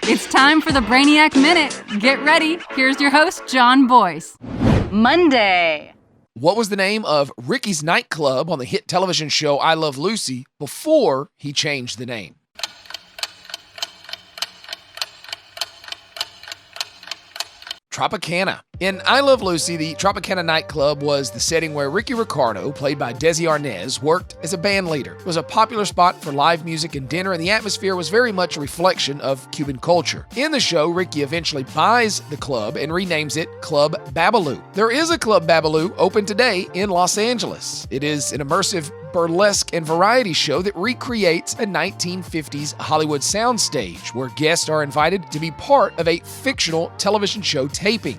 It's time for the Brainiac Minute. Get ready. Here's your host, John Boyce. Monday. What was the name of Ricky's nightclub on the hit television show I Love Lucy before he changed the name? Tropicana. In I Love Lucy, the Tropicana nightclub was the setting where Ricky Ricardo, played by Desi Arnaz, worked as a band leader. It was a popular spot for live music and dinner, and the atmosphere was very much a reflection of Cuban culture. In the show, Ricky eventually buys the club and renames it Club Babalu. There is a Club Babalu open today in Los Angeles. It is an immersive burlesque and variety show that recreates a 1950s Hollywood soundstage where guests are invited to be part of a fictional television show taping.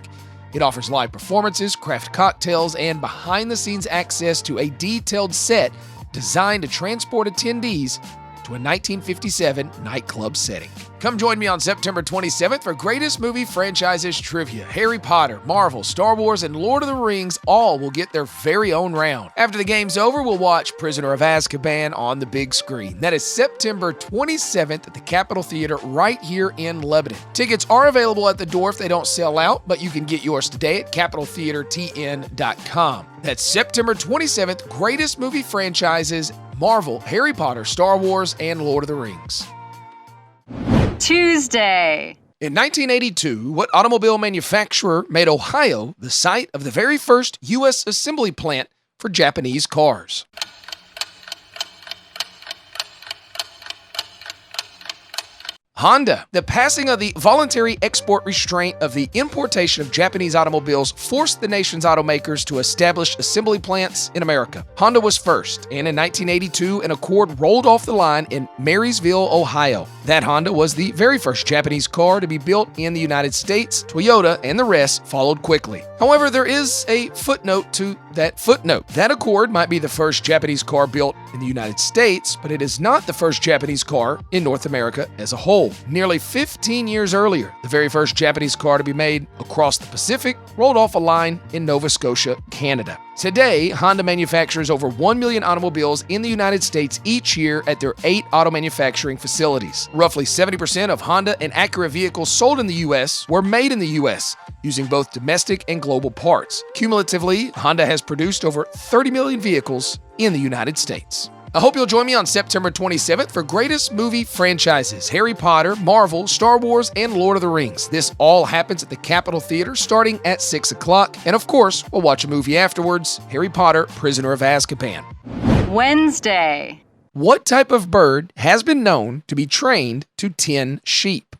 It offers live performances, craft cocktails, and behind-the-scenes access to a detailed set designed to transport attendees to a 1957 nightclub setting. Come join me on September 27th for Greatest Movie Franchises Trivia. Harry Potter, Marvel, Star Wars, and Lord of the Rings all will get their very own round. After the game's over, we'll watch Prisoner of Azkaban on the big screen. That is September 27th at the Capitol Theater right here in Lebanon. Tickets are available at the door if they don't sell out, but you can get yours today at CapitolTheaterTN.com. That's September 27th, Greatest Movie Franchises, Marvel, Harry Potter, Star Wars, and Lord of the Rings. Tuesday. In 1982, what automobile manufacturer made Ohio the site of the very first U.S. assembly plant for Japanese cars? Honda. The passing of the voluntary export restraint of the importation of Japanese automobiles forced the nation's automakers to establish assembly plants in America. Honda was first, and in 1982, an Accord rolled off the line in Marysville, Ohio. That Honda was the very first Japanese car to be built in the United States. Toyota and the rest followed quickly. However, there is a footnote to that footnote. That Accord might be the first Japanese car built in the United States, but it is not the first Japanese car in North America as a whole. Nearly 15 years earlier, the very first Japanese car to be made across the Pacific rolled off a line in Nova Scotia, Canada. Today, Honda manufactures over 1 million automobiles in the United States each year at their 8 auto manufacturing facilities. Roughly 70% of Honda and Acura vehicles sold in the U.S. were made in the U.S., using both domestic and global parts. Cumulatively, Honda has produced over 30 million vehicles in the United States. I hope you'll join me on September 27th for Greatest Movie Franchises, Harry Potter, Marvel, Star Wars, and Lord of the Rings. This all happens at the Capitol Theater starting at 6 o'clock. And of course, we'll watch a movie afterwards, Harry Potter, Prisoner of Azkaban. Wednesday. What type of bird has been known to be trained to tend sheep?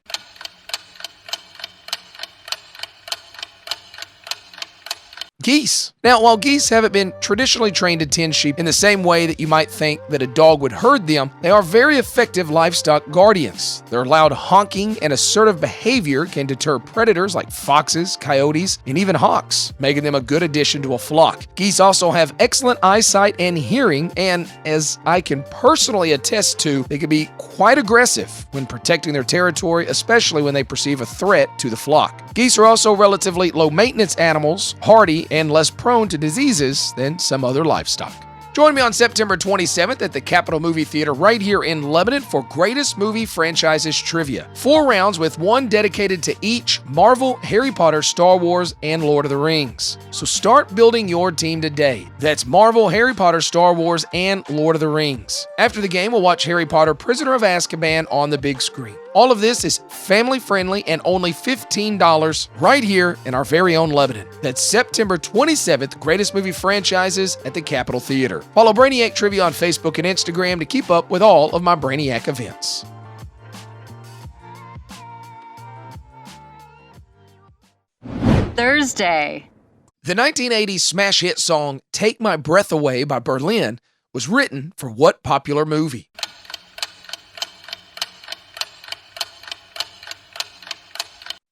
Geese. Now, while geese haven't been traditionally trained to tend sheep in the same way that you might think that a dog would herd them, they are very effective livestock guardians. Their loud honking and assertive behavior can deter predators like foxes, coyotes, and even hawks, making them a good addition to a flock. Geese also have excellent eyesight and hearing, and as I can personally attest to, they can be quite aggressive when protecting their territory, especially when they perceive a threat to the flock. Geese are also relatively low-maintenance animals, hardy, and less prone to diseases than some other livestock. Join me on September 27th at the Capitol Movie Theater right here in Lebanon for Greatest Movie Franchises Trivia. 4 rounds with one dedicated to each Marvel, Harry Potter, Star Wars, and Lord of the Rings. So start building your team today. That's Marvel, Harry Potter, Star Wars, and Lord of the Rings. After the game, we'll watch Harry Potter, Prisoner of Azkaban on the big screen. All of this is family-friendly and only $15 right here in our very own Lebanon. That's September 27th, Greatest Movie Franchises at the Capitol Theater. Follow Brainiac Trivia on Facebook and Instagram to keep up with all of my Brainiac events. Thursday. The 1980s smash hit song Take My Breath Away by Berlin was written for what popular movie?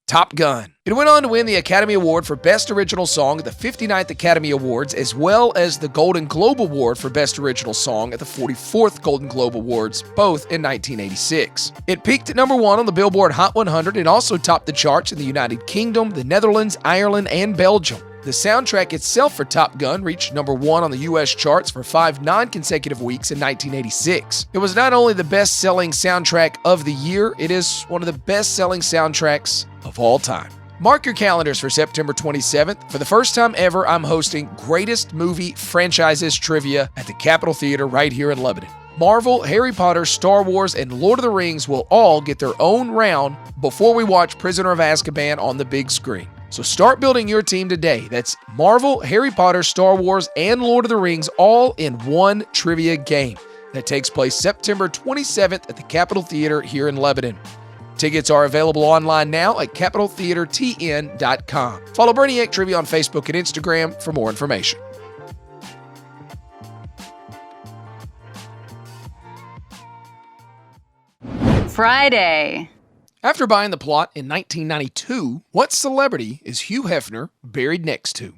Top Gun. It went on to win the Academy Award for Best Original Song at the 59th Academy Awards, as well as the Golden Globe Award for Best Original Song at the 44th Golden Globe Awards, both in 1986. It peaked at number 1 on the Billboard Hot 100 and also topped the charts in the United Kingdom, the Netherlands, Ireland, and Belgium. The soundtrack itself for Top Gun reached number 1 on the U.S. charts for 5 non-consecutive weeks in 1986. It was not only the best-selling soundtrack of the year, it is one of the best-selling soundtracks of all time. Mark your calendars for September 27th. For the first time ever, I'm hosting Greatest Movie Franchises Trivia at the Capitol Theater right here in Lebanon. Marvel, Harry Potter, Star Wars, and Lord of the Rings will all get their own round before we watch Prisoner of Azkaban on the big screen. So start building your team today. That's Marvel, Harry Potter, Star Wars, and Lord of the Rings all in one trivia game. That takes place September 27th at the Capitol Theater here in Lebanon. Tickets are available online now at CapitolTheaterTN.com. Follow Brainiac Trivia on Facebook and Instagram for more information. Friday. After buying the plot in 1992, what celebrity is Hugh Hefner buried next to?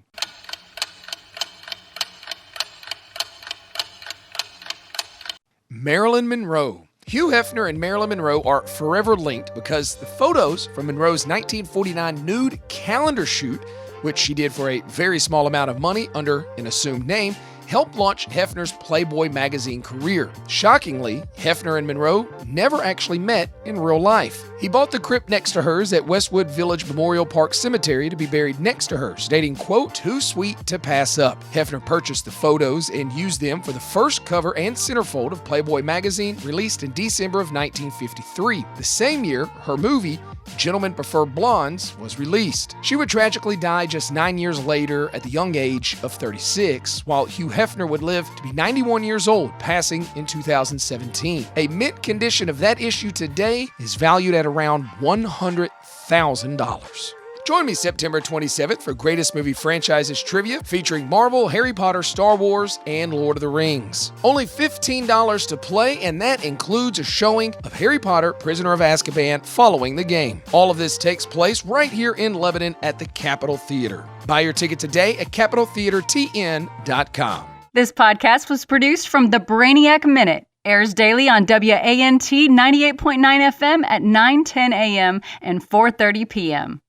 Marilyn Monroe. Hugh Hefner and Marilyn Monroe are forever linked because the photos from Monroe's 1949 nude calendar shoot, which she did for a very small amount of money under an assumed name, helped launch Hefner's Playboy magazine career. Shockingly, Hefner and Monroe never actually met in real life. He bought the crypt next to hers at Westwood Village Memorial Park Cemetery to be buried next to her, stating, quote, "Too sweet to pass up." Hefner purchased the photos and used them for the first cover and centerfold of Playboy magazine, released in December of 1953. The same year, her movie, Gentlemen Prefer Blondes, was released. She would tragically die just 9 years later at the young age of 36, while Hugh Hefner would live to be 91 years old, passing in 2017. A mint condition of that issue today is valued at around $100,000. Join me September 27th for Greatest Movie Franchises Trivia featuring Marvel, Harry Potter, Star Wars, and Lord of the Rings. Only $15 to play, and that includes a showing of Harry Potter, Prisoner of Azkaban following the game. All of this takes place right here in Lebanon at the Capitol Theater. Buy your ticket today at CapitolTheaterTN.com. This podcast was produced from the Brainiac Minute. Airs daily on WANT 98.9 FM at 9:10 a.m. and 4:30 p.m.